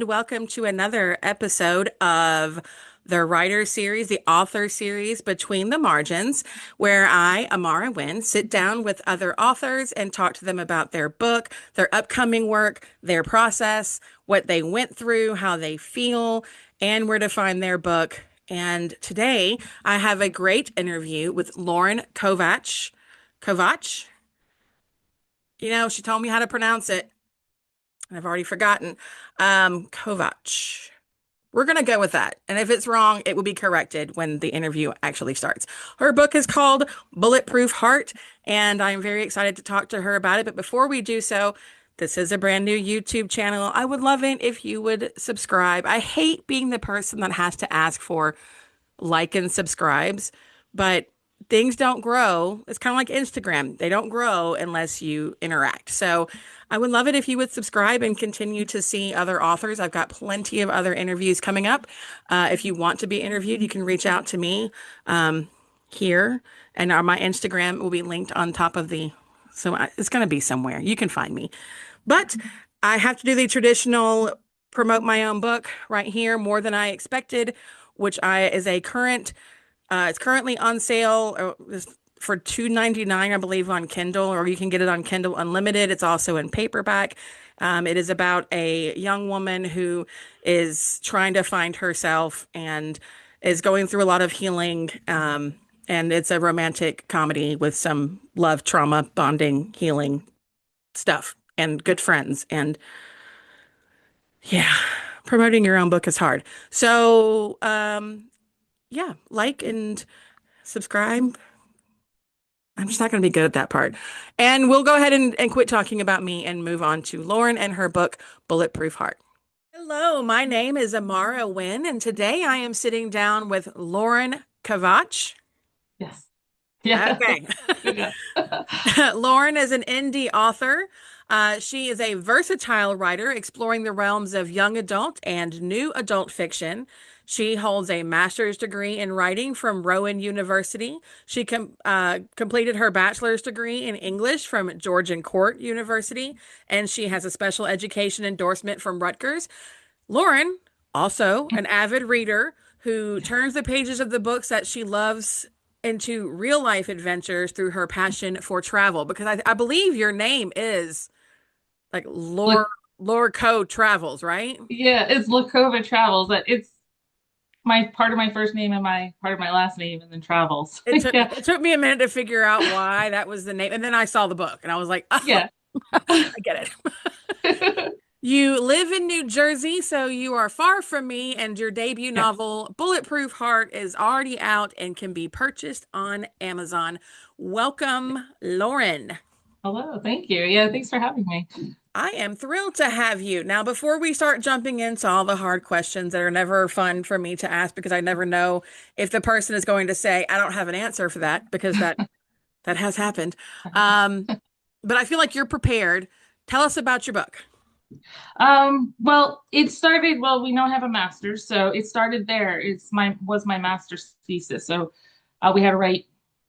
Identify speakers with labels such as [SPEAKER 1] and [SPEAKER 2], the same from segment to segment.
[SPEAKER 1] welcome to another episode of the writer series, the author series Between the Margins, where I, Amara Wynn, sit down with other authors and talk to them about their book, their upcoming work, their process, what they went through, how they feel, and where to find their book. And today I have a great interview with Lauren Covaci. Covaci? She told me how to pronounce it. I've already forgotten. Covaci. We're going to go with that. And if it's wrong, it will be corrected when the interview actually starts. Her book is called Bulletproof Heart, and I'm very excited to talk to her about it. But before we do so, this is a brand new YouTube channel. I would love it if you would subscribe. I hate being the person that has to ask for like and subscribes, but things don't grow. It's kind of like Instagram. They don't grow unless you interact. So I would love it if you would subscribe and continue to see other authors. I've got plenty of other interviews coming up. If you want to be interviewed, you can reach out to me here, and my Instagram will be linked on top of it's going to be somewhere. You can find me. But I have to do the traditional promote my own book right here, More Than I Expected, which is a current, it's currently on sale for $2.99, I believe, on Kindle, or you can get it on Kindle Unlimited. It's also in paperback. It is about a young woman who is trying to find herself and is going through a lot of healing. And it's a romantic comedy with some love, trauma, bonding, healing stuff, and good friends. And yeah, promoting your own book is hard. So, yeah, like and subscribe. I'm just not going to be good at that part. And we'll go ahead and quit talking about me and move on to Lauren and her book, Bulletproof Heart. Hello, my name is Amara Wynn, and today I am sitting down with Lauren Covaci.
[SPEAKER 2] Yes. Yeah.
[SPEAKER 1] Okay.
[SPEAKER 2] Good job.
[SPEAKER 1] Lauren is an indie author. She is a versatile writer exploring the realms of young adult and new adult fiction. She holds a master's degree in writing from Rowan University. She completed her bachelor's degree in English from Georgian Court University, and she has a special education endorsement from Rutgers. Lauren, also an avid reader who turns the pages of the books that she loves into real life adventures through her passion for travel. Because I believe your name is like
[SPEAKER 2] Look,
[SPEAKER 1] Lore Travels, right?
[SPEAKER 2] yeah, it's Lakova Travels. That it's my part of my first name and my part of my last name, and then travels.
[SPEAKER 1] It took
[SPEAKER 2] Yeah.
[SPEAKER 1] it took me a minute to figure out why that was the name, and then I saw the book and I was like, oh,
[SPEAKER 2] Yeah.
[SPEAKER 1] I get it. You live in New Jersey, so you are far from me, and your debut
[SPEAKER 2] Yeah.
[SPEAKER 1] novel, Bulletproof Heart, is already out and can be purchased on Amazon. Welcome, Lauren.
[SPEAKER 2] Hello. Thank you. Yeah. Thanks for having me.
[SPEAKER 1] I am thrilled to have you. Now, before we start jumping into all the hard questions that are never fun for me to ask because I never know if the person is going to say, I don't have an answer for that, because that has happened. Um, but I feel like you're prepared. Tell us about your book.
[SPEAKER 2] Well, we now have a master's, so it started there. Was my master's thesis. So we had to write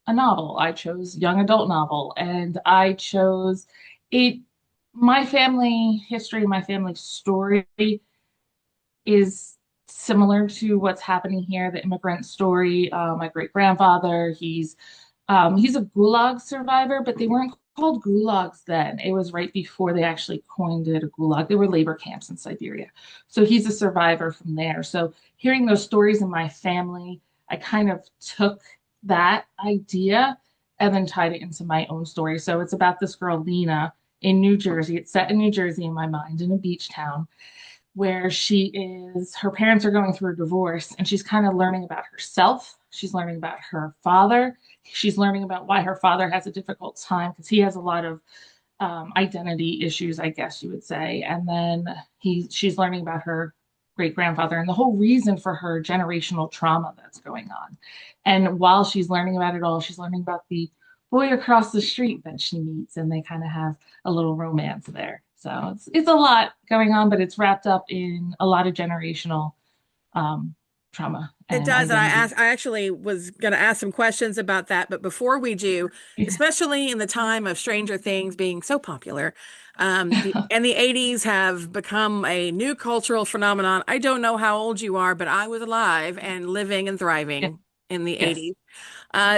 [SPEAKER 2] a novel. I chose young adult novel, and I chose it. My family history, my family story is similar to what's happening here, the immigrant story. My great grandfather, he's a gulag survivor, but they weren't called gulags then. It was right before they actually coined it a gulag. They were labor camps in Siberia. So he's a survivor from there. So hearing those stories in my family, I kind of took that idea and then tied it into my own story. So it's about this girl, Lena, in New Jersey. It's set in New Jersey in my mind, in a beach town where her parents are going through a divorce, and she's kind of learning about herself. She's learning about her father. She's learning about why her father has a difficult time because he has a lot of identity issues, I guess you would say. And then she's learning about her great grandfather and the whole reason for her generational trauma that's going on. And while she's learning about it all, she's learning about the boy across the street that she meets, and they kind of have a little romance there. So it's a lot going on, but it's wrapped up in a lot of generational trauma
[SPEAKER 1] It
[SPEAKER 2] and
[SPEAKER 1] does. And
[SPEAKER 2] identity.
[SPEAKER 1] I actually was going to ask some questions about that. But before we do,
[SPEAKER 2] Yeah.
[SPEAKER 1] especially in the time of Stranger Things being so popular, the 80s have become a new cultural phenomenon. I don't know how old you are, but I was alive and living and
[SPEAKER 2] Yeah.
[SPEAKER 1] thriving in the
[SPEAKER 2] Yes.
[SPEAKER 1] 80s.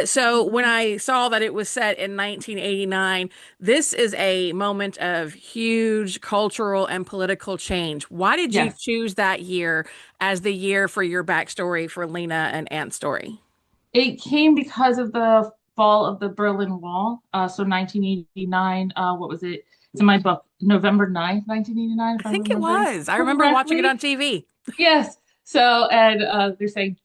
[SPEAKER 1] So when I saw that it was set in 1989, this is a moment of huge cultural and political change. Why did you
[SPEAKER 2] Yes.
[SPEAKER 1] choose that year as the year for your backstory for Lena and Ant's story?
[SPEAKER 2] It came because of the fall of the Berlin Wall. So 1989, what was it? It's in my book, November 9th, 1989,
[SPEAKER 1] I
[SPEAKER 2] if I'm
[SPEAKER 1] think it
[SPEAKER 2] remembering
[SPEAKER 1] was. I remember watching it on
[SPEAKER 2] correctly.
[SPEAKER 1] TV.
[SPEAKER 2] Yes. So, and they're saying,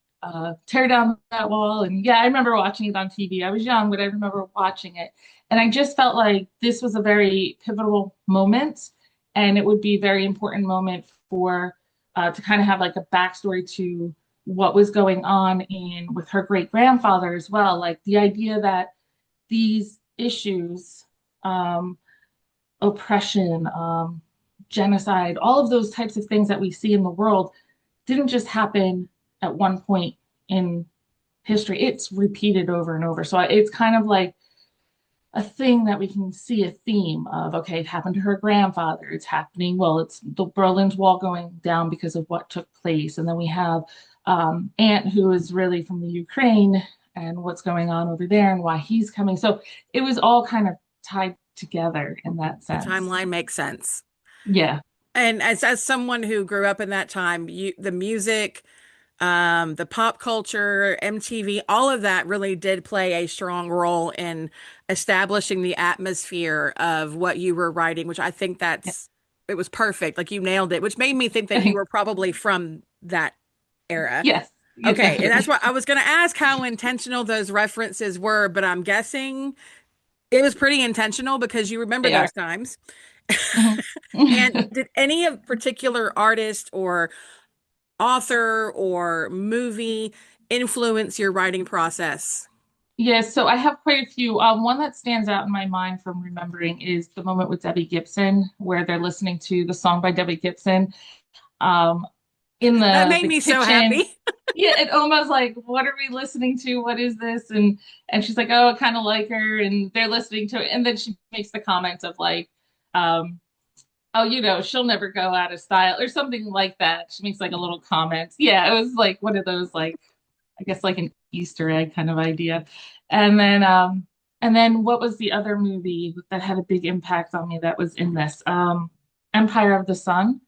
[SPEAKER 2] tear down that wall. And yeah, I remember watching it on TV. I was young, but I remember watching it. And I just felt like this was a very pivotal moment. And it would be a very important moment for to kind of have like a backstory to what was going on in with her great grandfather as well. Like the idea that these issues, um, oppression, genocide, all of those types of things that we see in the world didn't just happen at one point in history. It's repeated over and over. So it's kind of like a thing that we can see a theme of, okay, it happened to her grandfather. It's happening. Well, it's the Berlin's Wall going down because of what took place. And then we have Ant, who is really from the Ukraine and what's going on over there and why he's coming. So it was all kind of tied together in that
[SPEAKER 1] The
[SPEAKER 2] sense.
[SPEAKER 1] timeline makes sense.
[SPEAKER 2] Yeah.
[SPEAKER 1] And as someone who grew up in that time, the music, the pop culture, MTV, all of that really did play a strong role in establishing the atmosphere of what you were writing, which I think
[SPEAKER 2] Yeah.
[SPEAKER 1] it was perfect. Like you nailed it, which made me think that you were
[SPEAKER 2] Thanks.
[SPEAKER 1] probably from that era.
[SPEAKER 2] Yes. Yeah,
[SPEAKER 1] Okay, and that's
[SPEAKER 2] definitely.
[SPEAKER 1] why I was going to ask how intentional those references were, but I'm guessing it was pretty intentional because you remember
[SPEAKER 2] They
[SPEAKER 1] those
[SPEAKER 2] are.
[SPEAKER 1] times.
[SPEAKER 2] Mhm.
[SPEAKER 1] And did any of particular artist or author or movie influence your writing process?
[SPEAKER 2] Yes, so I have quite a few. One that stands out in my mind from remembering is the moment with Debbie Gibson, where they're listening to the song by Debbie Gibson um, in
[SPEAKER 1] That
[SPEAKER 2] the
[SPEAKER 1] made
[SPEAKER 2] the
[SPEAKER 1] me so
[SPEAKER 2] kitchen.
[SPEAKER 1] happy.
[SPEAKER 2] Yeah, it almost like, what are we listening to? What is this? And she's like, oh, I kind of like her, and they're listening to it, and then she makes the comments of like, um, oh, she'll never go out of style or something like that. She makes like a little comment. Yeah, it was like one of those like I guess like an Easter egg kind of idea. And then what was the other movie that had a big impact on me that was in this? Empire of the Sun.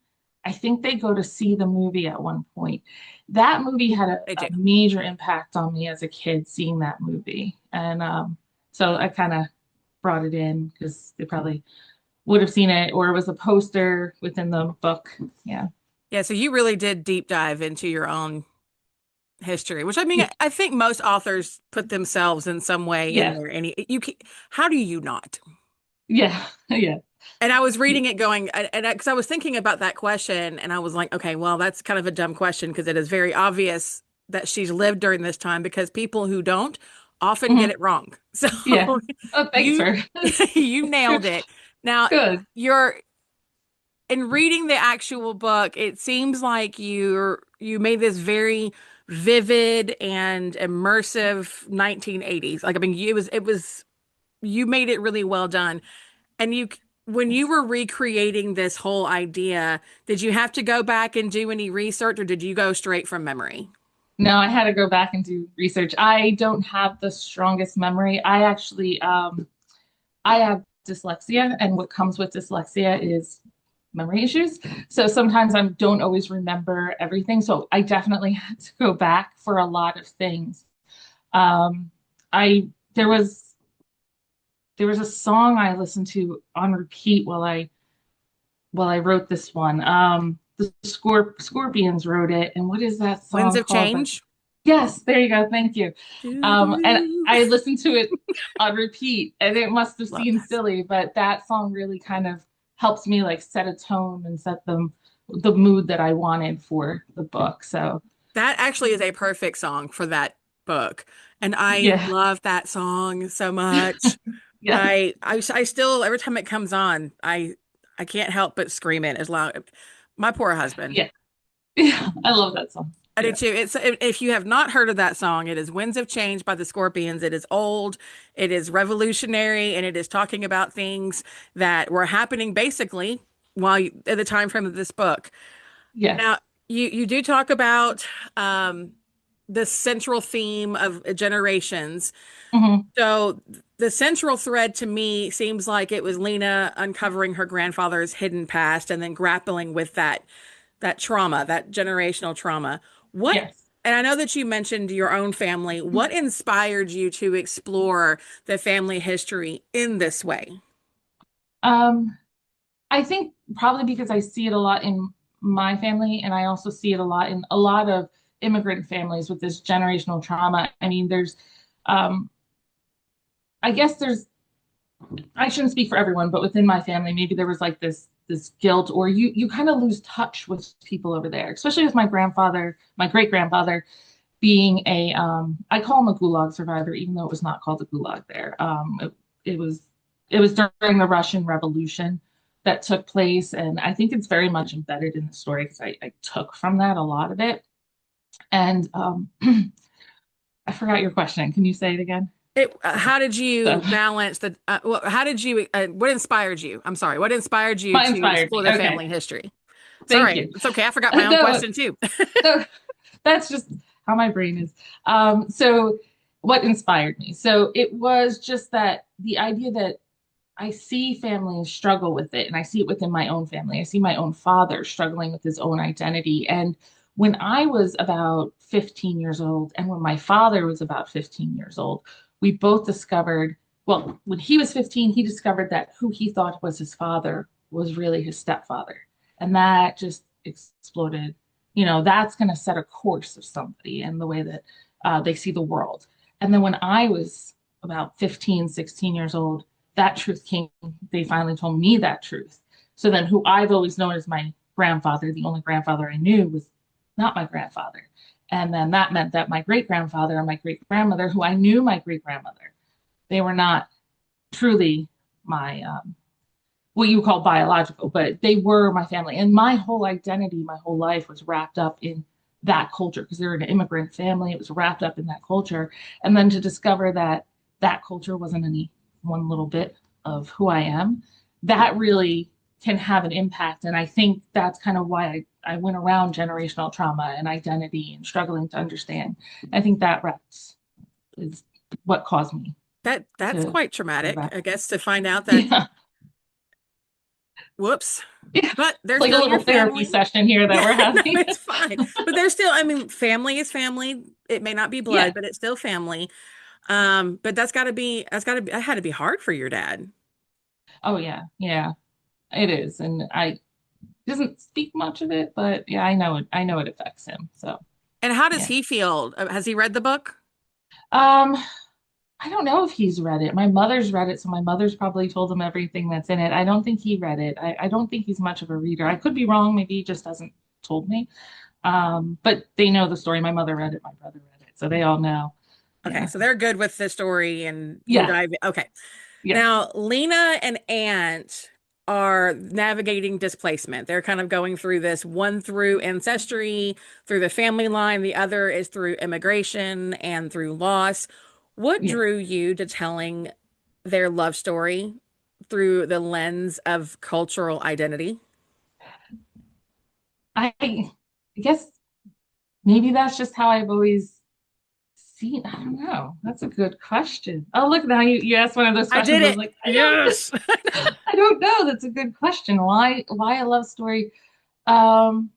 [SPEAKER 2] I think they go to see the movie at one point. That movie had
[SPEAKER 1] I do.
[SPEAKER 2] a major impact on me as a kid seeing that movie. And so I kind of brought it in because they probably would have seen it or it was a poster within the book. Yeah.
[SPEAKER 1] Yeah, so you really did deep dive into your own history, which I mean,
[SPEAKER 2] Yeah.
[SPEAKER 1] I think most authors put themselves in some way in
[SPEAKER 2] Yeah.
[SPEAKER 1] there. And how do you not?
[SPEAKER 2] Yeah. Yeah.
[SPEAKER 1] And I was reading it going, and because I was thinking about that question, and I was like, okay, well, that's kind of a dumb question because it is very obvious that she's lived during this time because people who don't often get
[SPEAKER 2] Mhm.
[SPEAKER 1] it wrong. So
[SPEAKER 2] Yeah. Oh, thanks
[SPEAKER 1] you
[SPEAKER 2] for
[SPEAKER 1] you nailed it. Now,
[SPEAKER 2] good.
[SPEAKER 1] you're in reading the actual book, it seems like you made this very vivid and immersive 1980s. Like I mean, it was you made it really well done. And when you were recreating this whole idea, did you have to go back and do any research or did you go straight from memory?
[SPEAKER 2] No, I had to go back and do research. I don't have the strongest memory. I have dyslexia, and what comes with dyslexia is memory issues. So sometimes I don't always remember everything. So I definitely had to go back for a lot of things. Um, I there was a song I listened to on repeat while I wrote this one. The Scorpions wrote it, and what is that
[SPEAKER 1] Winds
[SPEAKER 2] song
[SPEAKER 1] of
[SPEAKER 2] called?
[SPEAKER 1] change?
[SPEAKER 2] Yes, there you go. Thank you. And
[SPEAKER 1] Doo-doo.
[SPEAKER 2] I listened to it on repeat, and it must have
[SPEAKER 1] Love
[SPEAKER 2] seemed
[SPEAKER 1] that.
[SPEAKER 2] silly, but that song really kind of helps me like set a tone and set the mood that I wanted for the book. So
[SPEAKER 1] That actually is a perfect song for that book. And I
[SPEAKER 2] yeah,
[SPEAKER 1] love that song so much.
[SPEAKER 2] yeah,
[SPEAKER 1] I still every time it comes on, I can't help but scream it as loud. My poor husband.
[SPEAKER 2] yeah, yeah. I love that song.
[SPEAKER 1] I
[SPEAKER 2] Yeah.
[SPEAKER 1] did too. It's if you have not heard of that song, it is Winds of Change by the Scorpions. It is old, it is revolutionary, and it is talking about things that were happening basically at the time frame of this book.
[SPEAKER 2] Yes.
[SPEAKER 1] Now, you do talk about um the central theme of generations.
[SPEAKER 2] Hmm.
[SPEAKER 1] So the central thread to me seems like it was Lena uncovering her grandfather's hidden past and then grappling with that trauma, that generational trauma. What,
[SPEAKER 2] Yes.
[SPEAKER 1] and I know that you mentioned your own family. What inspired you to explore the family history in this way?
[SPEAKER 2] Um, I think probably because I see it a lot in my family, and I also see it a lot in a lot of immigrant families with this generational trauma. I mean, um, I guess I shouldn't speak for everyone, but within my family, maybe there was like this guilt, or you kind of lose touch with people over there, especially with my grandfather, my great grandfather being I call him a gulag survivor, even though it was not called a gulag there. It was it was during the Russian Revolution that took place, and I think it's very much embedded in the story because I took from that a lot of it. And I forgot your question. Can you say it again?
[SPEAKER 1] How did
[SPEAKER 2] So,
[SPEAKER 1] you balance how did you, what inspired you? I'm sorry, what inspired you
[SPEAKER 2] what
[SPEAKER 1] to
[SPEAKER 2] inspired
[SPEAKER 1] explore
[SPEAKER 2] me?
[SPEAKER 1] the
[SPEAKER 2] Okay,
[SPEAKER 1] family history?
[SPEAKER 2] thank
[SPEAKER 1] Sorry,
[SPEAKER 2] you.
[SPEAKER 1] it's okay. I forgot my own
[SPEAKER 2] No,
[SPEAKER 1] question too.
[SPEAKER 2] no, that's just how my brain is. So what inspired me? So it was just that the idea that I see families struggle with it, and I see it within my own family. I see my own father struggling with his own identity. And when I was about 15 years old, and when my father was about 15 years old, we both discovered, well, when he was 15, he discovered that who he thought was his father was really his stepfather. And that just exploded. That's going to set a course of somebody and the way that they see the world. And then when I was about 15, 16 years old, that truth came. They finally told me that truth. So then, who I've always known as my grandfather, the only grandfather I knew, was not my grandfather. And then that meant that my great grandfather and my great grandmother, who I knew my great grandmother, they were not truly my what you call biological, but they were my family. And my whole identity, my whole life was wrapped up in that culture because they're an immigrant family. It was wrapped up in that culture. And then to discover that that culture wasn't any one little bit of who I am, that really can have an impact. And I think that's kind of why I went around generational trauma and identity and struggling to understand. I think that wraps is what caused me
[SPEAKER 1] That's
[SPEAKER 2] to
[SPEAKER 1] quite
[SPEAKER 2] go
[SPEAKER 1] traumatic,
[SPEAKER 2] back.
[SPEAKER 1] I guess, to find out that,
[SPEAKER 2] Yeah.
[SPEAKER 1] whoops,
[SPEAKER 2] Yeah.
[SPEAKER 1] but they're
[SPEAKER 2] It's like a
[SPEAKER 1] still your
[SPEAKER 2] little therapy
[SPEAKER 1] family.
[SPEAKER 2] session here that
[SPEAKER 1] Yeah,
[SPEAKER 2] we're
[SPEAKER 1] no,
[SPEAKER 2] having.
[SPEAKER 1] it's fine. But they're still, I mean, family is family. It may not be blood,
[SPEAKER 2] Yeah.
[SPEAKER 1] but it's still family. But that had to be hard for your dad.
[SPEAKER 2] Oh yeah. Yeah. It is. And I doesn't speak much of it, but yeah, I know it affects him. So
[SPEAKER 1] And how does
[SPEAKER 2] yeah.
[SPEAKER 1] he feel? Has he read the book?
[SPEAKER 2] Um, I don't know if he's read it. My mother's read it, so my mother's probably told him everything that's in it. I don't think he read it. I don't think he's much of a reader. I could be wrong. Maybe he just hasn't told me. But they know the story. My mother read it, my brother read it, so they all know.
[SPEAKER 1] Okay,
[SPEAKER 2] Yeah.
[SPEAKER 1] so they're good with the story and you
[SPEAKER 2] Yeah.
[SPEAKER 1] dive in. Okay.
[SPEAKER 2] Yes.
[SPEAKER 1] Now, Lena and Ant are navigating displacement. They're kind of going through this, one through ancestry, through the family line, the other is through immigration and through loss. What
[SPEAKER 2] Yeah.
[SPEAKER 1] drew you to telling their love story through the lens of cultural identity?
[SPEAKER 2] I guess maybe that's just how I've always seen. I don't know. That's a good question. Oh, look, now you asked one of those
[SPEAKER 1] I did
[SPEAKER 2] questions. I was
[SPEAKER 1] it.
[SPEAKER 2] like, I don't know.
[SPEAKER 1] Yes.
[SPEAKER 2] I don't know. That's a good question. Why a love story? Um,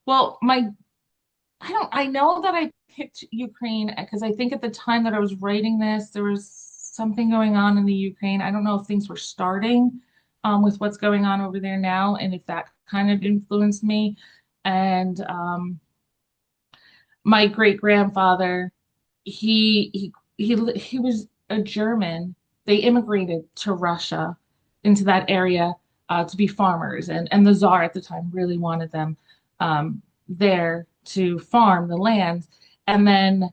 [SPEAKER 2] well, I know that I picked Ukraine because I think at the time that I was writing this, there was something going on in the Ukraine. I don't know if things were starting with what's going on over there now, and if that kind of influenced me. And my great grandfather, he was a German. They immigrated to Russia into that area to be farmers, and the Tsar at the time really wanted them there to farm the land. And then,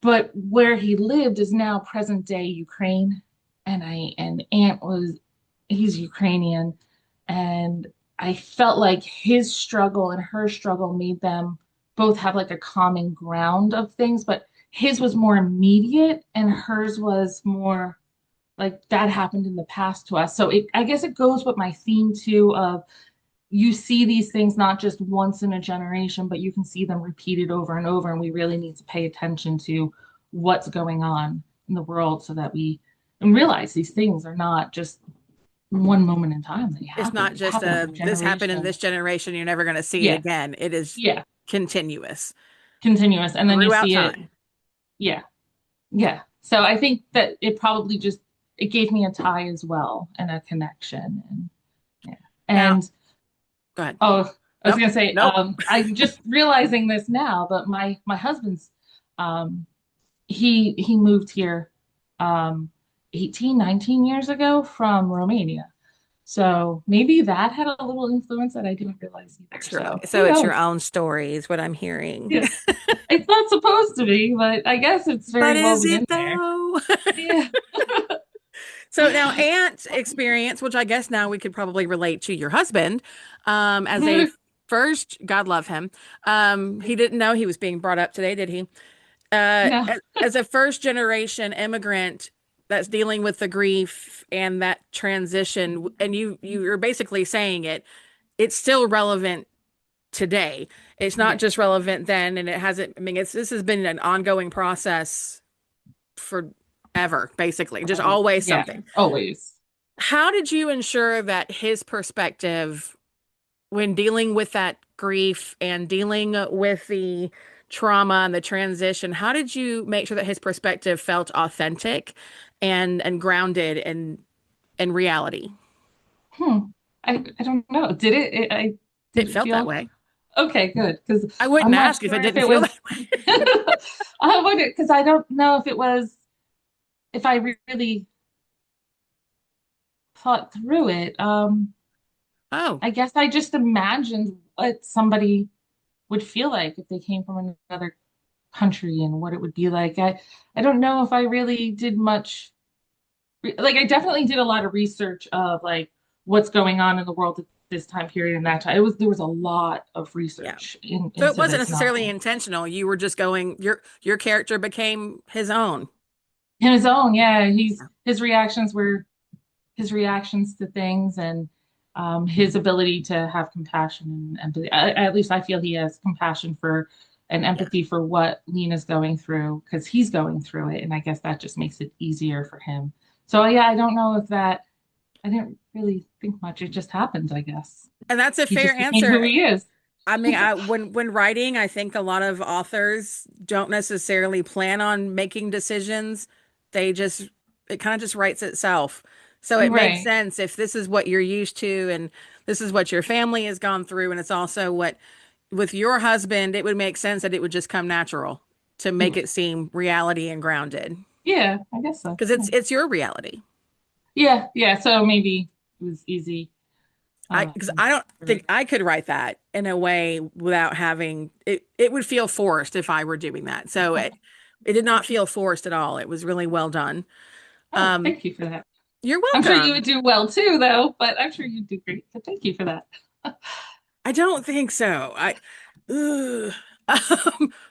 [SPEAKER 2] but where he lived is now present day Ukraine, and Aunt was he's Ukrainian, and I felt like his struggle and her struggle made them both have like a common ground of things, but his was more immediate and hers was more like that happened in the past to us. So I guess it goes with my theme too of you see these things not just once in a generation, but you can see them repeated over and over. And we really need to pay attention to what's going on in the world so that we and realize these things are not just one moment in time.
[SPEAKER 1] It's not
[SPEAKER 2] They
[SPEAKER 1] just
[SPEAKER 2] happen over
[SPEAKER 1] this happened in this
[SPEAKER 2] generations.
[SPEAKER 1] generation, you're never going to see it
[SPEAKER 2] Yeah,
[SPEAKER 1] again. It is
[SPEAKER 2] yeah,
[SPEAKER 1] continuous
[SPEAKER 2] continuous. And then you
[SPEAKER 1] throughout
[SPEAKER 2] see it.
[SPEAKER 1] time.
[SPEAKER 2] Yeah, yeah. So I think that it probably just it gave me a tie as well and a connection. And yeah.
[SPEAKER 1] Now,
[SPEAKER 2] And
[SPEAKER 1] go ahead.
[SPEAKER 2] oh, I was
[SPEAKER 1] Nope.
[SPEAKER 2] gonna say,
[SPEAKER 1] Nope.
[SPEAKER 2] I'm just realizing this now, but my husband's um he moved here 18, 19 years ago from Romania. So maybe that had a little influence that I didn't realize either. So
[SPEAKER 1] So
[SPEAKER 2] who
[SPEAKER 1] it's your
[SPEAKER 2] knows?
[SPEAKER 1] own story, is what I'm hearing.
[SPEAKER 2] Yeah. It's not supposed to be, but I guess it's
[SPEAKER 1] But
[SPEAKER 2] very
[SPEAKER 1] is
[SPEAKER 2] woven
[SPEAKER 1] it
[SPEAKER 2] in there.
[SPEAKER 1] though?
[SPEAKER 2] Yeah.
[SPEAKER 1] So now Ant's experience, which I guess now we could probably relate to your husband, as a first, God love him. He didn't know he was being brought up today, did he?
[SPEAKER 2] No.
[SPEAKER 1] As a first generation immigrant that's dealing with the grief and that transition, and you're basically saying it's still relevant today. It's not
[SPEAKER 2] Yeah.
[SPEAKER 1] just relevant then, and it hasn't. I mean, this has been an ongoing process forever, basically, just
[SPEAKER 2] Forever.
[SPEAKER 1] always
[SPEAKER 2] Yeah.
[SPEAKER 1] something.
[SPEAKER 2] Always.
[SPEAKER 1] How did you ensure that his perspective, when dealing with that grief and dealing with the trauma and the transition, how did you make sure that his perspective felt authentic and grounded in reality?
[SPEAKER 2] Hmm. I don't know. Did
[SPEAKER 1] It
[SPEAKER 2] it
[SPEAKER 1] felt that
[SPEAKER 2] feel
[SPEAKER 1] way.
[SPEAKER 2] okay? Good, because
[SPEAKER 1] I wouldn't
[SPEAKER 2] I'm not
[SPEAKER 1] ask if it
[SPEAKER 2] sure if
[SPEAKER 1] didn't
[SPEAKER 2] it
[SPEAKER 1] feel
[SPEAKER 2] was.
[SPEAKER 1] that way.
[SPEAKER 2] I would because I don't know if it was if I really thought through it.
[SPEAKER 1] Oh,
[SPEAKER 2] I guess I just imagined what somebody would feel like if they came from another country and what it would be like. I don't know if I really did much. Like I definitely did a lot of research of like what's going on in the world at this time period and that time. It was there was a lot of
[SPEAKER 1] yeah.
[SPEAKER 2] research
[SPEAKER 1] So it
[SPEAKER 2] into
[SPEAKER 1] wasn't
[SPEAKER 2] this
[SPEAKER 1] necessarily
[SPEAKER 2] novel.
[SPEAKER 1] intentional. You were just going, your character became his own.
[SPEAKER 2] In his own, yeah, his reactions were his reactions to things and his ability to have compassion and empathy. At least I feel he has compassion for and
[SPEAKER 1] Yeah.
[SPEAKER 2] empathy for what Lena's going through because he's going through it, and I guess that just makes it easier for him. So yeah, I don't know if that. I didn't really think much. It just happened, I guess.
[SPEAKER 1] And that's a
[SPEAKER 2] He
[SPEAKER 1] fair
[SPEAKER 2] just became who
[SPEAKER 1] answer.
[SPEAKER 2] he is.
[SPEAKER 1] I mean, when writing, I think a lot of authors don't necessarily plan on making decisions. They just it kind of just writes itself. So it makes
[SPEAKER 2] Right.
[SPEAKER 1] sense if this is what you're used to and this is what your family has gone through, and it's also what with your husband, it would make sense that it would just come natural to make it seem reality and grounded
[SPEAKER 2] Yeah, I guess so.
[SPEAKER 1] because it's your reality.
[SPEAKER 2] Yeah, yeah. So maybe it was easy.
[SPEAKER 1] Because I don't
[SPEAKER 2] For
[SPEAKER 1] think I could write that in a way without having it. It would feel forced if I were doing that. So
[SPEAKER 2] oh,
[SPEAKER 1] it did not
[SPEAKER 2] okay.
[SPEAKER 1] feel forced at all. It was really well done.
[SPEAKER 2] Oh,
[SPEAKER 1] Um,
[SPEAKER 2] thank you for that.
[SPEAKER 1] you're
[SPEAKER 2] I'm sure you would
[SPEAKER 1] welcome.
[SPEAKER 2] do well too, though, but I'm sure you'd do great. But thank you for that.
[SPEAKER 1] I don't think so. Ugh.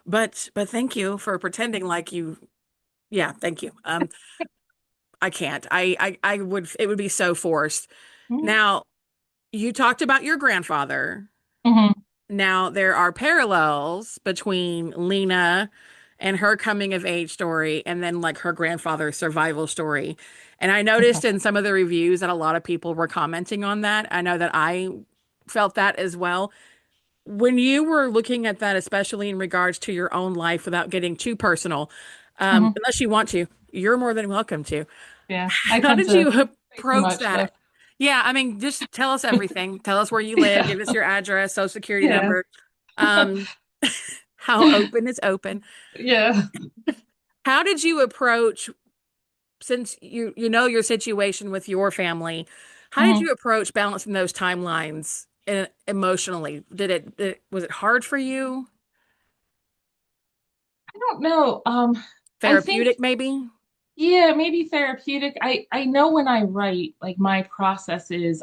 [SPEAKER 1] But thank you for pretending like you. Yeah, thank you. I can't. I would. It would be so forced. Now, you talked about your grandfather.
[SPEAKER 2] Mm-hmm.
[SPEAKER 1] Now, there are parallels between Lena and her coming of age story and then like her grandfather's survival story. And I
[SPEAKER 2] Okay.
[SPEAKER 1] noticed in some of the reviews that a lot of people were commenting on that. I know that I felt that as well. When you were looking at that, especially in regards to your own life without getting too personal,
[SPEAKER 2] Hmm.
[SPEAKER 1] unless you want to, you're more than welcome to.
[SPEAKER 2] Yeah, I
[SPEAKER 1] How
[SPEAKER 2] tend
[SPEAKER 1] did
[SPEAKER 2] to
[SPEAKER 1] you
[SPEAKER 2] say too
[SPEAKER 1] approach
[SPEAKER 2] much, though.
[SPEAKER 1] that? Yeah, I mean, just tell us everything. Tell us where you live,
[SPEAKER 2] Yeah.
[SPEAKER 1] give us your address, social security
[SPEAKER 2] Yeah.
[SPEAKER 1] number. Um, how open is open.
[SPEAKER 2] Yeah.
[SPEAKER 1] How did you approach, since you know your situation with your family, how did
[SPEAKER 2] Hmm.
[SPEAKER 1] you approach balancing those timelines emotionally? Was it hard for you?
[SPEAKER 2] I don't know. I think,
[SPEAKER 1] Therapeutic, maybe?
[SPEAKER 2] yeah, maybe therapeutic. I know when I write, like my process is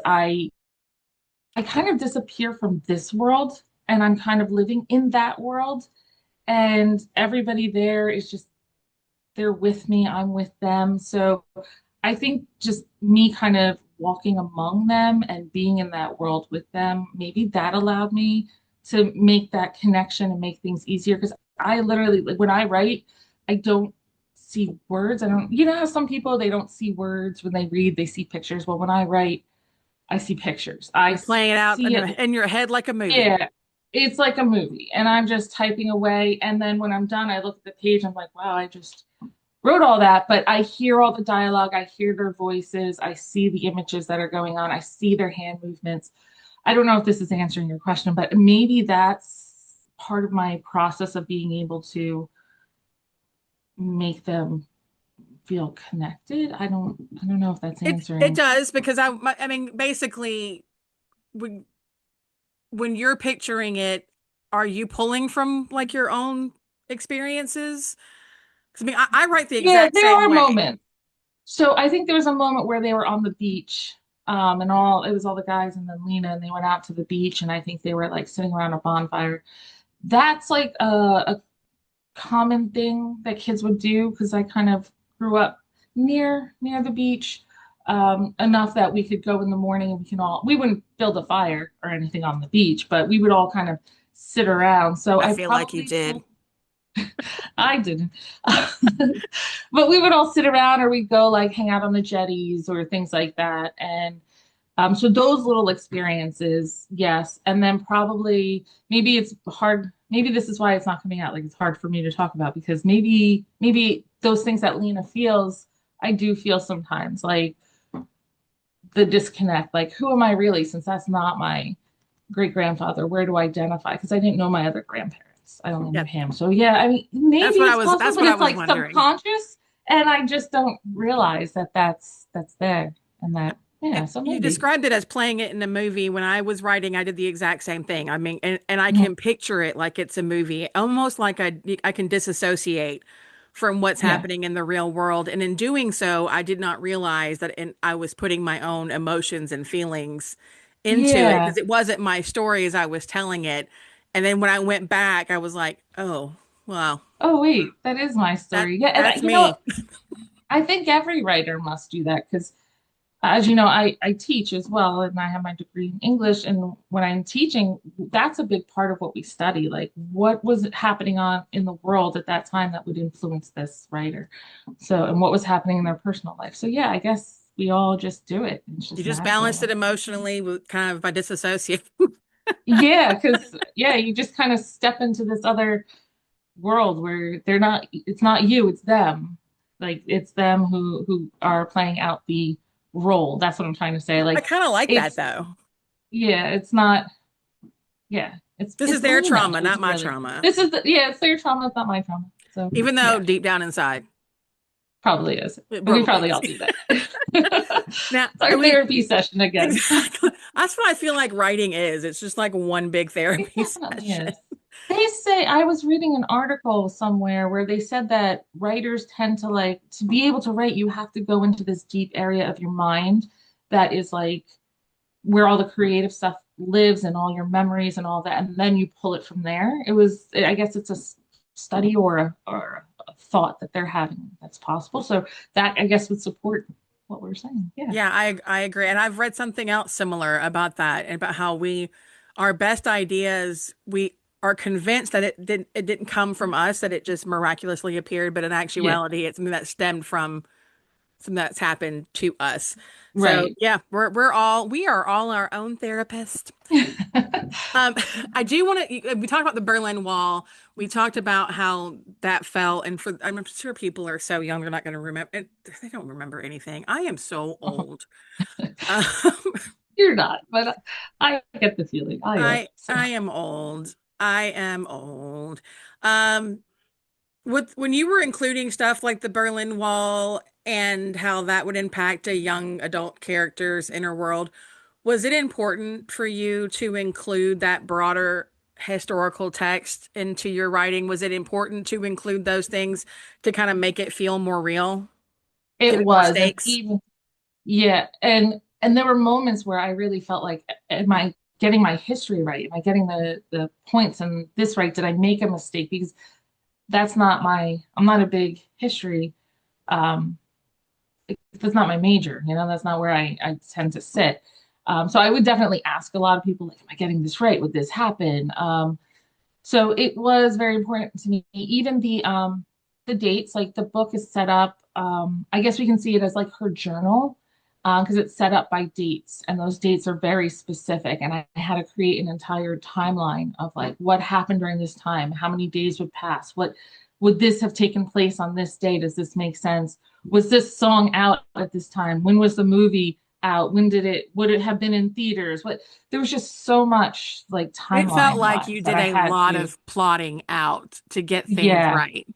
[SPEAKER 2] I kind of disappear from this world and I'm kind of living in that world. And everybody there is just, they're with me, I'm with them. So I think just me kind of walking among them and being in that world with them, maybe that allowed me to make that connection and make things easier. Because I literally, like when I write, I don't see words. I don't, you know how some people they don't see words when they read, they see pictures. Well, when I write, I see pictures. I
[SPEAKER 1] You're playing it out
[SPEAKER 2] see it.
[SPEAKER 1] in your head like a movie.
[SPEAKER 2] Yeah, it's like a movie, and I'm just typing away. And then when I'm done, I look at the page. I'm like, wow, I just wrote all that, but I hear all the dialogue, I hear their voices, I see the images that are going on, I see their hand movements. I don't know if this is answering your question, but maybe that's part of my process of being able to make them feel connected. I don't know if that's
[SPEAKER 1] It
[SPEAKER 2] answering.
[SPEAKER 1] does because I mean basically when when you're picturing it, are you pulling from like your own experiences? 'Cause I mean I write the
[SPEAKER 2] Yeah,
[SPEAKER 1] exact
[SPEAKER 2] there
[SPEAKER 1] same
[SPEAKER 2] are
[SPEAKER 1] way.
[SPEAKER 2] moments. So I think there was a moment where they were on the beach, and all it was all the guys and then Lena, and they went out to the beach, and I think they were like sitting around a bonfire. That's like a common thing that kids would do because I kind of grew up near the beach, enough that we could go in the morning and we wouldn't build a fire or anything on the beach, but we would all kind of sit around. So
[SPEAKER 1] I
[SPEAKER 2] I
[SPEAKER 1] feel like you
[SPEAKER 2] probably
[SPEAKER 1] did.
[SPEAKER 2] pulled, I didn't. But we would all sit around or we'd go like hang out on the jetties or things like that. And so those little experiences, yes. And then probably maybe it's hard. Maybe this is why it's not coming out. Like it's hard for me to talk about because maybe those things that Lena feels, I do feel sometimes like the disconnect. Like who am I really? Since that's not my great grandfather, where do I identify? Because I didn't know my other grandparents. I only
[SPEAKER 1] Yeah.
[SPEAKER 2] knew him. So yeah, I mean, maybe it's possible,
[SPEAKER 1] That's
[SPEAKER 2] but
[SPEAKER 1] what I
[SPEAKER 2] it's
[SPEAKER 1] was
[SPEAKER 2] like
[SPEAKER 1] wondering.
[SPEAKER 2] subconscious, and I just don't realize that that's there, and that yeah. So
[SPEAKER 1] You
[SPEAKER 2] maybe
[SPEAKER 1] described it as playing it in a movie. When I was writing, I did the exact same thing. I mean, and I
[SPEAKER 2] mhm,
[SPEAKER 1] can picture it like it's a movie, almost like I can disassociate from what's
[SPEAKER 2] yeah,
[SPEAKER 1] happening in the real world. And in doing so, I did not realize that I was putting my own emotions and feelings into it
[SPEAKER 2] yeah.
[SPEAKER 1] because it wasn't my story as I was telling it. And then when I went back, I was like, oh, wow,
[SPEAKER 2] Oh wait, that is my story. Yeah, and
[SPEAKER 1] that's
[SPEAKER 2] you know,
[SPEAKER 1] me.
[SPEAKER 2] I think every writer must do that because as you know, I teach as well, and I have my degree in English. And when I'm teaching, that's a big part of what we study. Like, what was happening on in the world at that time that would influence this writer? So, and what was happening in their personal life. So, yeah, I guess we all just do it. It's
[SPEAKER 1] You
[SPEAKER 2] just
[SPEAKER 1] just balanced it
[SPEAKER 2] natural.
[SPEAKER 1] emotionally with kind of by dissociating.
[SPEAKER 2] Yeah, because yeah, you just kind of step into this other world where they're not. It's not you. It's them. Like it's them who are playing out the role. That's what I'm trying to say.
[SPEAKER 1] I
[SPEAKER 2] Like
[SPEAKER 1] kind of like that
[SPEAKER 2] it's
[SPEAKER 1] though.
[SPEAKER 2] yeah, it's not. Yeah,
[SPEAKER 1] This is
[SPEAKER 2] it's
[SPEAKER 1] their
[SPEAKER 2] Lena
[SPEAKER 1] trauma, not
[SPEAKER 2] who's
[SPEAKER 1] my
[SPEAKER 2] really.
[SPEAKER 1] trauma.
[SPEAKER 2] This is the yeah, it's their trauma, it's not my trauma. So
[SPEAKER 1] Even though
[SPEAKER 2] yeah,
[SPEAKER 1] deep down inside,
[SPEAKER 2] probably is.
[SPEAKER 1] it
[SPEAKER 2] We
[SPEAKER 1] probably
[SPEAKER 2] probably
[SPEAKER 1] is.
[SPEAKER 2] all do that. It's
[SPEAKER 1] Now, I
[SPEAKER 2] our
[SPEAKER 1] mean,
[SPEAKER 2] therapy session again.
[SPEAKER 1] exactly. That's what I feel like writing is. It's just like one big
[SPEAKER 2] It
[SPEAKER 1] therapy
[SPEAKER 2] definitely
[SPEAKER 1] session.
[SPEAKER 2] is. They say I was reading an article somewhere where they said that writers tend to like to be able to write, you have to go into this deep area of your mind that is like where all the creative stuff lives and all your memories and all that, and then you pull it from there. It was, I guess, it's a study or a thought that they're having that's possible. So that I guess would support what we're saying. Yeah,
[SPEAKER 1] Yeah, I agree. And I've read something else similar about that, and about how our best ideas, we are convinced that it didn't come from us, that it just miraculously appeared, but in
[SPEAKER 2] yeah,
[SPEAKER 1] actuality, it's something that stemmed from something that's happened to us. So
[SPEAKER 2] right.
[SPEAKER 1] yeah, we are all our own therapist. Um, I do want to. We talked about the Berlin Wall. We talked about how that fell, and I'm sure people are so young they're not going to remember. They don't remember anything. I am so old. Um,
[SPEAKER 2] You're not, but I get the feeling. I am. So
[SPEAKER 1] I am old. I am old. Um, when you were including stuff like the Berlin Wall and how that would impact a young adult character's inner world, was it important for you to include that broader historical text into your writing? Was it important to include those things to kind of make it feel more real, give
[SPEAKER 2] it
[SPEAKER 1] it more
[SPEAKER 2] was, and
[SPEAKER 1] stakes?
[SPEAKER 2] even yeah, and there were moments where I really felt like, am I getting my history right? Am I getting the points and this right? Did I make a mistake? Because I'm not a big history. Um, that's not my major, that's not where I tend to sit. So I would definitely ask a lot of people, like, am I getting this right? Would this happen? So it was very important to me. Even the dates, like the book is set up. I guess we can see it as like her journal, because it's set up by dates, and those dates are very specific. And I had to create an entire timeline of like what happened during this time, how many days would pass, what would this have taken place on this day? Does this make sense? Was this song out at this time? When was the movie out? Would it have been in theaters? What There was just so much like
[SPEAKER 1] It felt
[SPEAKER 2] timeline
[SPEAKER 1] like
[SPEAKER 2] wise
[SPEAKER 1] you
[SPEAKER 2] that
[SPEAKER 1] did
[SPEAKER 2] I
[SPEAKER 1] a
[SPEAKER 2] had
[SPEAKER 1] lot
[SPEAKER 2] to,
[SPEAKER 1] of plotting out to get things
[SPEAKER 2] yeah,
[SPEAKER 1] right.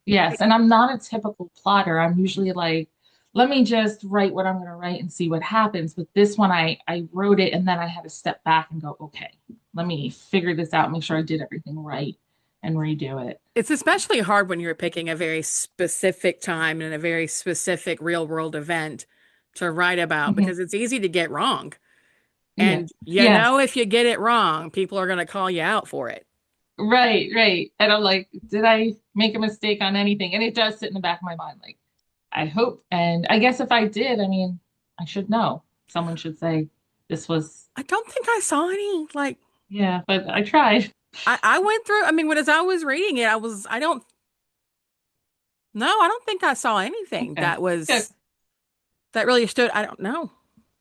[SPEAKER 2] yes. And I'm not a typical plotter. I'm usually like, let me just write what I'm going to write and see what happens. But this one, I wrote it and then I had to step back and go, okay, let me figure this out, make sure I did everything right and redo it.
[SPEAKER 1] It's especially hard when you're picking a very specific time and a very specific real world event to write about
[SPEAKER 2] Mhm.
[SPEAKER 1] because it's easy to get wrong.
[SPEAKER 2] Yeah.
[SPEAKER 1] And
[SPEAKER 2] Yes.
[SPEAKER 1] if you get it wrong, people are going to call you out for it.
[SPEAKER 2] Right, right. And I'm like, did I make a mistake on anything? And it does sit in the back of my mind, like, I hope. And I guess if I did, I mean, I should know. Someone should say this was,
[SPEAKER 1] I don't think I saw any like
[SPEAKER 2] yeah, but I tried.
[SPEAKER 1] I went through, I mean, when as I was reading it, I don't think I saw anything
[SPEAKER 2] Okay. Yeah.
[SPEAKER 1] that really stood. I don't know.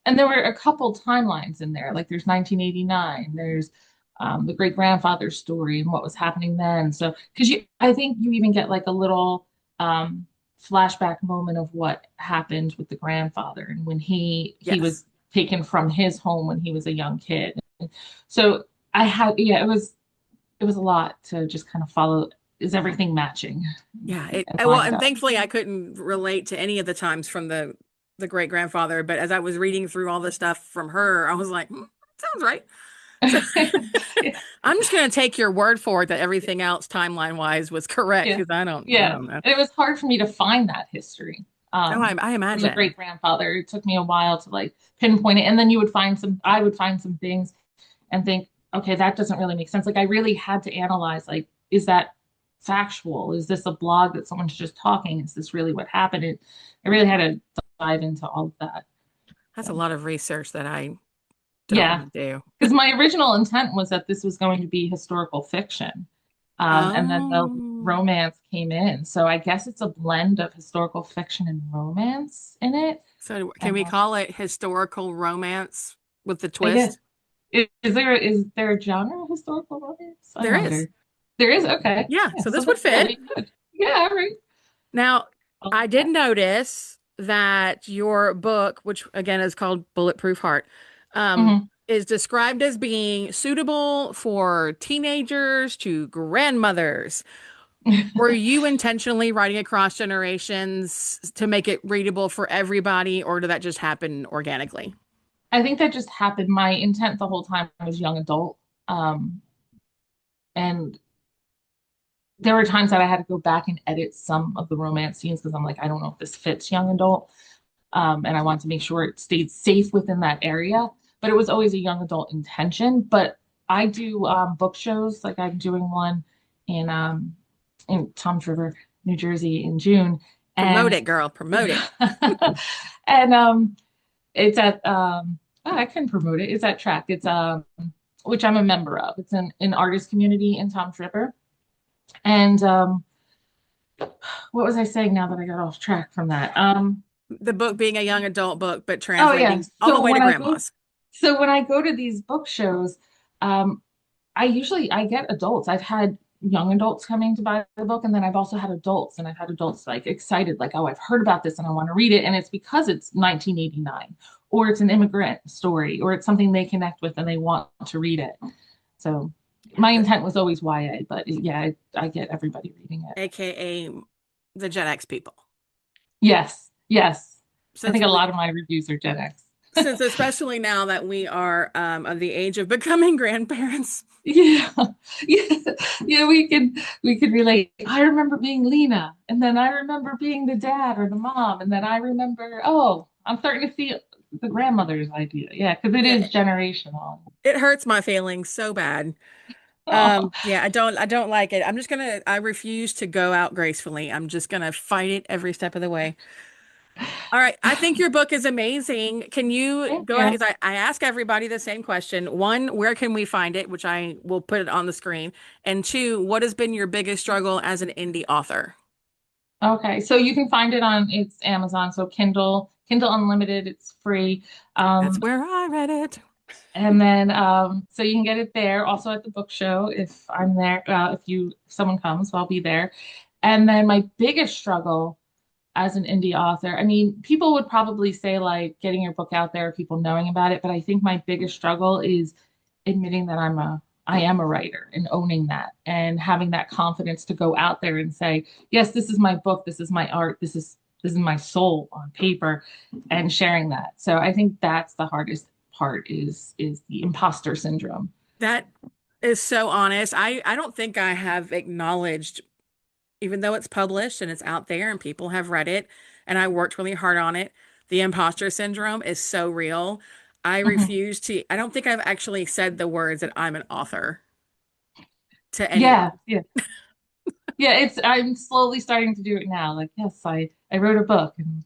[SPEAKER 2] And there were a couple timelines in there. Like there's 1989, there's the great grandfather's story and what was happening then. So, because I think you even get like a little um, flashback moment of what happened with the grandfather and when he
[SPEAKER 1] Yes.
[SPEAKER 2] was taken from his home when he was a young kid. So yeah, it was a lot to just kind of follow. Is everything matching
[SPEAKER 1] Yeah,
[SPEAKER 2] and
[SPEAKER 1] well,
[SPEAKER 2] line it
[SPEAKER 1] and
[SPEAKER 2] up?
[SPEAKER 1] thankfully I couldn't relate to any of the times from the great grandfather, but as I was reading through all the stuff from her, I was like, sounds right. So I'm just going to take your word for it that everything else timeline wise was correct
[SPEAKER 2] Yeah.
[SPEAKER 1] because I
[SPEAKER 2] Yeah.
[SPEAKER 1] don't know.
[SPEAKER 2] And it was hard for me to find that history
[SPEAKER 1] Oh, I
[SPEAKER 2] from the
[SPEAKER 1] imagine.
[SPEAKER 2] great grandfather. It took me a while to like pinpoint it. And then I would find some things and think, okay, that doesn't really make sense. Like I really had to analyze, like, is that factual? Is this a blog that someone's just talking? Is this really what happened? I really had to dive into all of that.
[SPEAKER 1] That's a
[SPEAKER 2] So,
[SPEAKER 1] lot of research that I don't
[SPEAKER 2] yeah.
[SPEAKER 1] want to do.
[SPEAKER 2] Because my original intent was that this was going to be historical fiction. And then the
[SPEAKER 1] Oh,
[SPEAKER 2] romance came in. So I guess it's a blend of historical fiction and romance in it.
[SPEAKER 1] so can
[SPEAKER 2] And
[SPEAKER 1] we call it historical romance with the
[SPEAKER 2] I guess
[SPEAKER 1] twist?
[SPEAKER 2] is there a genre of historical romance? I
[SPEAKER 1] There is.
[SPEAKER 2] wonder. There is? Okay.
[SPEAKER 1] Yeah,
[SPEAKER 2] Yeah,
[SPEAKER 1] so
[SPEAKER 2] so
[SPEAKER 1] this would
[SPEAKER 2] yeah,
[SPEAKER 1] fit.
[SPEAKER 2] we could. Yeah, all right.
[SPEAKER 1] Now,
[SPEAKER 2] I'll
[SPEAKER 1] I
[SPEAKER 2] do
[SPEAKER 1] did
[SPEAKER 2] that.
[SPEAKER 1] notice that your book, which again is called Bulletproof Heart,
[SPEAKER 2] Mhm.
[SPEAKER 1] is described as being suitable for teenagers to grandmothers. Were you intentionally writing across generations to make it readable for everybody, or did that just happen organically?
[SPEAKER 2] I think that just happened. My intent the whole time was young adult. Um, and there were times that I had to go back and edit some of the romance scenes because I'm like, I don't know if this fits young adult. And I wanted to make sure it stayed safe within that area. But it was always a young adult intention. But I do book shows, like I'm doing one in Toms River, New Jersey in June,
[SPEAKER 1] Promote
[SPEAKER 2] and
[SPEAKER 1] it, girl. Promote it.
[SPEAKER 2] and it's at oh, I can promote it. It's at Track. It's which I'm a member of. It's an artist community in Toms River, and what was I saying now that I got off track from that?
[SPEAKER 1] The book being a young adult book, but
[SPEAKER 2] Oh yeah.
[SPEAKER 1] translating all the way to grandma's.
[SPEAKER 2] So when I go to these book shows, um, I get adults. I've had young adults coming to buy the book, and then I've also had adults, and I've had adults like excited, like, oh, I've heard about this and I want to read it. And it's because it's 1989, or it's an immigrant story, or it's something they connect with and they want to read it. So my intent was always YA, but yeah, I get everybody reading it.
[SPEAKER 1] AKA the Gen X people.
[SPEAKER 2] Yes, yes. I
[SPEAKER 1] Since
[SPEAKER 2] think a
[SPEAKER 1] we
[SPEAKER 2] lot of my reviews are Gen X.
[SPEAKER 1] since especially now that we are of the age of becoming grandparents.
[SPEAKER 2] Yeah, yeah, yeah. We could relate. I remember being Lena, and then I remember being the dad or the mom, and then I remember. Oh, I'm starting to see the grandmother's idea. Yeah, because it
[SPEAKER 1] Yeah,
[SPEAKER 2] is generational.
[SPEAKER 1] it hurts my feelings so bad.
[SPEAKER 2] Oh.
[SPEAKER 1] Yeah, I don't like it. I refuse to go out gracefully. I'm just gonna fight it every step of the way. All right, I think your book is amazing. Can you
[SPEAKER 2] Thank
[SPEAKER 1] go ahead?
[SPEAKER 2] you.
[SPEAKER 1] Because I ask everybody the same question. One, where can we find it? Which I will put it on the screen. And two, what has been your biggest struggle as an indie author?
[SPEAKER 2] Okay, so you can find it on it's Amazon, so Kindle Unlimited, it's free.
[SPEAKER 1] That's
[SPEAKER 2] Um,
[SPEAKER 1] where I read it.
[SPEAKER 2] and then so you can get it there, also at the book show if I'm there, if someone comes, so I'll be there. And then my biggest struggle as an indie author, I mean, people would probably say like getting your book out there, people knowing about it, but I think my biggest struggle is admitting that I am a writer and owning that and having that confidence to go out there and say, yes, this is my book, this is my art, this is my soul on paper and sharing that. So I think that's the hardest part is the imposter syndrome.
[SPEAKER 1] That is so honest. I don't think I have acknowledged, even though it's published and it's out there and people have read it, and I worked really hard on it, the imposter syndrome is so real.
[SPEAKER 2] Mhm.
[SPEAKER 1] I don't think I've actually said the words that I'm an author to
[SPEAKER 2] Yeah,
[SPEAKER 1] anyone.
[SPEAKER 2] yeah. Yeah, I'm slowly starting to do it now. Like, yes, I wrote a book and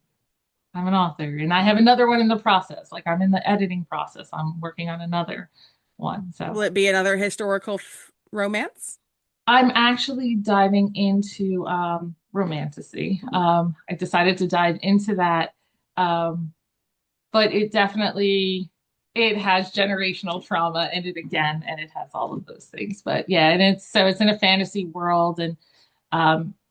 [SPEAKER 2] I'm an author and I have another one in the process. Like I'm in the editing process. I'm working on another one.
[SPEAKER 1] Will
[SPEAKER 2] So
[SPEAKER 1] it be another historical romance?
[SPEAKER 2] I'm actually diving into romanticy. I decided to dive into that. But it has generational trauma in it again, and it has all of those things. But yeah, and it's in a fantasy world, and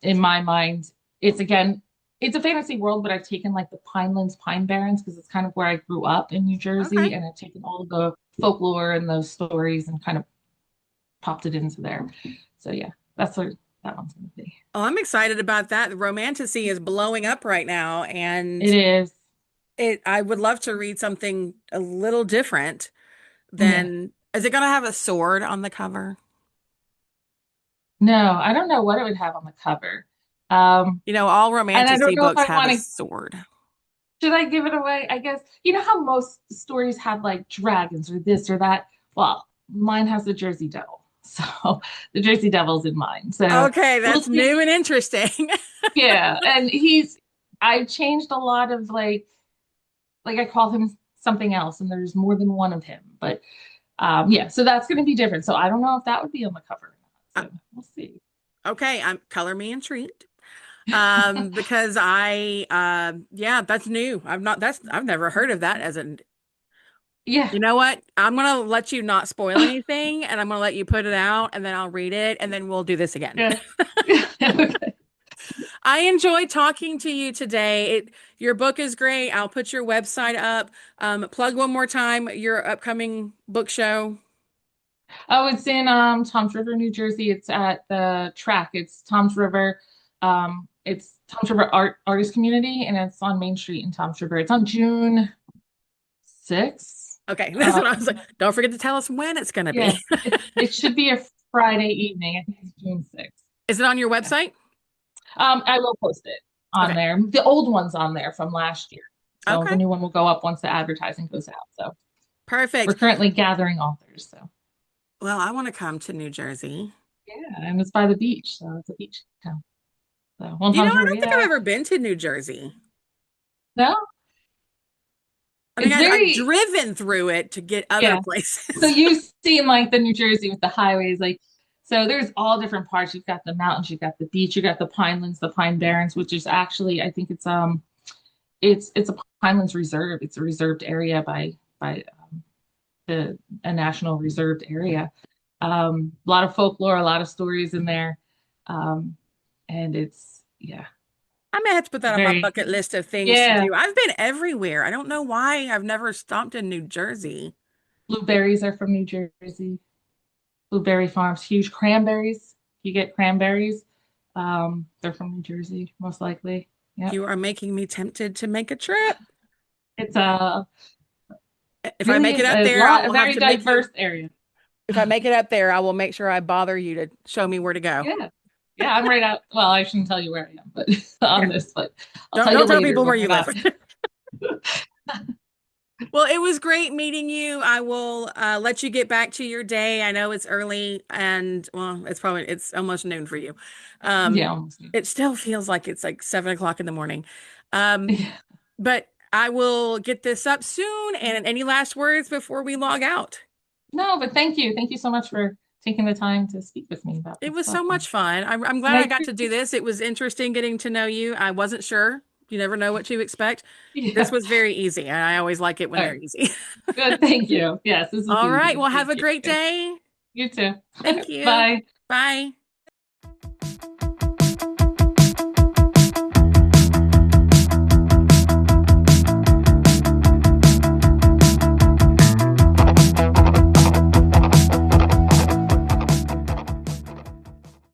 [SPEAKER 2] in my mind, it's a fantasy world, but I've taken like the Pinelands Pine Barrens because it's kind of where I grew up in New
[SPEAKER 1] Okay.
[SPEAKER 2] Jersey, and I've taken all of the folklore and those stories and kind of popped it into there. So yeah, that's what that one's going to be.
[SPEAKER 1] Oh, I'm excited about that. The romantasy is blowing up right now,
[SPEAKER 2] It
[SPEAKER 1] and
[SPEAKER 2] is.
[SPEAKER 1] I would love to read something a little different
[SPEAKER 2] Yeah.
[SPEAKER 1] than, is it going to have a sword on the cover?
[SPEAKER 2] No, I don't know what it would have on the cover. Um,
[SPEAKER 1] All
[SPEAKER 2] and I don't
[SPEAKER 1] romantasy
[SPEAKER 2] know if
[SPEAKER 1] books
[SPEAKER 2] I
[SPEAKER 1] have a
[SPEAKER 2] want to,
[SPEAKER 1] sword.
[SPEAKER 2] should I give it away? I guess, you know how most stories have like dragons or this or that? Well, mine has the Jersey Devil. So the Jersey Devil's in mine. So
[SPEAKER 1] Okay,
[SPEAKER 2] we'll
[SPEAKER 1] that's new and
[SPEAKER 2] see.
[SPEAKER 1] interesting.
[SPEAKER 2] Yeah. And I've changed a lot of like I call him something else and there's more than one of him. But yeah, so that's going to be different. So I don't know if that would be on the cover or
[SPEAKER 1] Uh,
[SPEAKER 2] not. So we'll see.
[SPEAKER 1] Okay, I'm color me intrigued. Because yeah, that's new. I've never heard of that as an,
[SPEAKER 2] Yeah.
[SPEAKER 1] you know what? I'm gonna let you not spoil anything, and I'm gonna let you put it out, and then I'll read it, and then we'll do this again.
[SPEAKER 2] Yeah. Okay.
[SPEAKER 1] I enjoyed talking to you today. Your book is great. I'll put your website up. Plug one more time your upcoming book show.
[SPEAKER 2] Oh, it's in Toms River, New Jersey. It's at the track. It's Toms River. It's Toms River Artist Community, and it's on Main Street in Toms River. It's on June 6th.
[SPEAKER 1] Okay, that's
[SPEAKER 2] Uh,
[SPEAKER 1] what I was like. Don't forget to tell us when it's gonna be.
[SPEAKER 2] yeah, it should be a Friday evening. I think it's June 6th.
[SPEAKER 1] Is it on your
[SPEAKER 2] Yeah.
[SPEAKER 1] website?
[SPEAKER 2] I will post it on
[SPEAKER 1] Okay.
[SPEAKER 2] there. The old one's on there from last year. So the
[SPEAKER 1] Okay.
[SPEAKER 2] new one will go up once the advertising goes out. So we're
[SPEAKER 1] Perfect.
[SPEAKER 2] currently gathering authors. So
[SPEAKER 1] Well, I want to come to New Jersey.
[SPEAKER 2] yeah, and it's by the beach. So it's a beach town. So one
[SPEAKER 1] I
[SPEAKER 2] Tom's River,
[SPEAKER 1] don't think I've
[SPEAKER 2] yeah.
[SPEAKER 1] ever been to New Jersey.
[SPEAKER 2] No,
[SPEAKER 1] I mean,
[SPEAKER 2] it's
[SPEAKER 1] I've
[SPEAKER 2] very,
[SPEAKER 1] driven through it to get other
[SPEAKER 2] yeah. So
[SPEAKER 1] places.
[SPEAKER 2] you've seen like the New Jersey with the highways, like so there's all different parts. You've got the mountains, you've got the beach, you've got the Pinelands, the Pine Barrens, which is actually I think it's a Pinelands reserve. It's a reserved area by the a national reserved area. A lot of folklore, a lot of stories in there. Um, and it's yeah,
[SPEAKER 1] I may have to put that on my
[SPEAKER 2] very
[SPEAKER 1] bucket list of things to
[SPEAKER 2] yeah.
[SPEAKER 1] do. I've been everywhere. I don't know why I've never stopped in New Jersey.
[SPEAKER 2] Blueberries are from New Jersey. Blueberry farms, huge cranberries. You get cranberries. They're from New Jersey, most likely. Yep.
[SPEAKER 1] You are making me tempted to make a trip.
[SPEAKER 2] It's
[SPEAKER 1] If I
[SPEAKER 2] really
[SPEAKER 1] make it
[SPEAKER 2] is
[SPEAKER 1] up there, I
[SPEAKER 2] a
[SPEAKER 1] will have
[SPEAKER 2] very
[SPEAKER 1] to make you,
[SPEAKER 2] diverse area.
[SPEAKER 1] if I make it up there, I will make sure I bother you to show me where to go.
[SPEAKER 2] Yeah. Yeah, I'm right out. Well, I shouldn't tell you where I am, but on
[SPEAKER 1] Yeah.
[SPEAKER 2] this, but I'll
[SPEAKER 1] Don't
[SPEAKER 2] tell you
[SPEAKER 1] don't tell
[SPEAKER 2] later
[SPEAKER 1] people where
[SPEAKER 2] when
[SPEAKER 1] you
[SPEAKER 2] we're
[SPEAKER 1] live.
[SPEAKER 2] not.
[SPEAKER 1] Well, it was great meeting you. I will let you get back to your day. I know it's early and well, it's almost noon for you.
[SPEAKER 2] Yeah,
[SPEAKER 1] Um,
[SPEAKER 2] almost.
[SPEAKER 1] it still feels like it's like 7 o'clock in the morning. Um,
[SPEAKER 2] Yeah.
[SPEAKER 1] but I will get this up soon. And any last words before we log out?
[SPEAKER 2] No, but thank you. Thank you so much for taking the time to speak with me about
[SPEAKER 1] It
[SPEAKER 2] this
[SPEAKER 1] was
[SPEAKER 2] stuff.
[SPEAKER 1] so much fun. I'm
[SPEAKER 2] And
[SPEAKER 1] glad
[SPEAKER 2] I
[SPEAKER 1] I got to do
[SPEAKER 2] appreciate,
[SPEAKER 1] this. It was interesting getting to know you. I wasn't sure. You never know what to expect. This
[SPEAKER 2] yeah.
[SPEAKER 1] was very easy, and I always like it when
[SPEAKER 2] All
[SPEAKER 1] they're
[SPEAKER 2] right.
[SPEAKER 1] easy.
[SPEAKER 2] Good. Thank you. Yes, this is
[SPEAKER 1] All right.
[SPEAKER 2] easy.
[SPEAKER 1] Well, have
[SPEAKER 2] Thank
[SPEAKER 1] a
[SPEAKER 2] you.
[SPEAKER 1] great day.
[SPEAKER 2] You too.
[SPEAKER 1] Thank you.
[SPEAKER 2] Bye.
[SPEAKER 1] Bye.